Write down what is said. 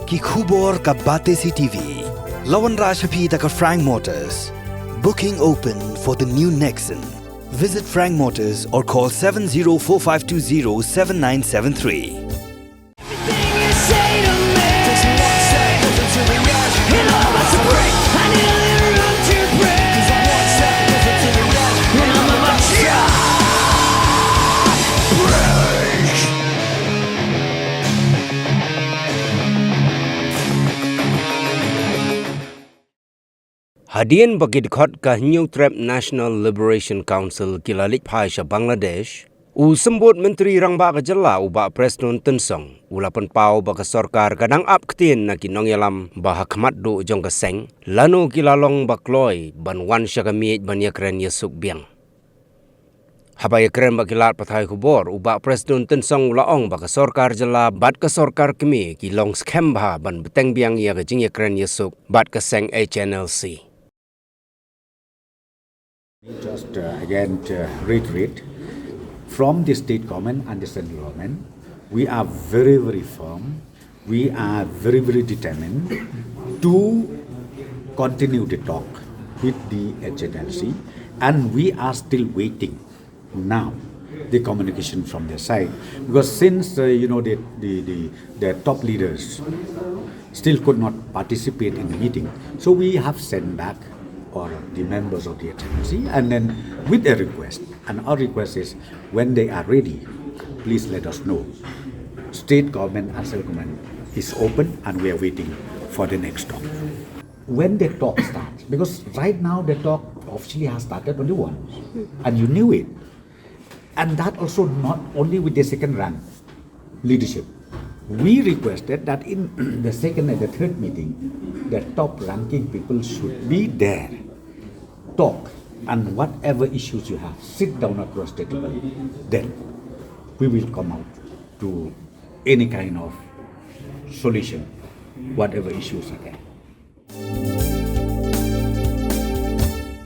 कि khubor ka bate si TV. Lawan Rashaphi taka Frank Motors. Booking open for the new Nexon. Visit Frank Motors or call 7045207973. Hadian bagid khot ka New Trap National Liberation Council kilalik phai sa Bangladesh. U sembut Menteri Rangba ka Jala uba Preston Tensong. Ulapan pau ba ka Sorkar kadang ap ktien na kinong yalam ba hakmat do jong ka seng. Lanu kilalong bakloy ban wan siya kamiit ban Ïakren Ïasuk biang. Haba Ïakren ba kilat patay kubor uba Preston Tensong ulaong ba ka Sorkar Jala bat ka Sorkar kami kilong scam ba ban beteng biang ya ka jing Ïakren Ïasuk bat ka seng Hnlc. Just again to reiterate, from the state government and the central government, we are very, very firm. We are very, very determined to continue the talk with the Hnlc, and we are still waiting now the communication from their side, because since the top leaders still could not participate in the meeting, so we have sent back or the members of the Hnlc, and then with a request. And our request is, when they are ready, please let us know. State government and central government is open, and we are waiting for the next talk. When the talk starts, because right now the talk officially has started only once, and you knew it. And that also not only with the second rank leadership. We requested that in the second and the third meeting, the top ranking people should be there, talk, and whatever issues you have, sit down across the table. Then we will come out to any kind of solution, whatever issues are there.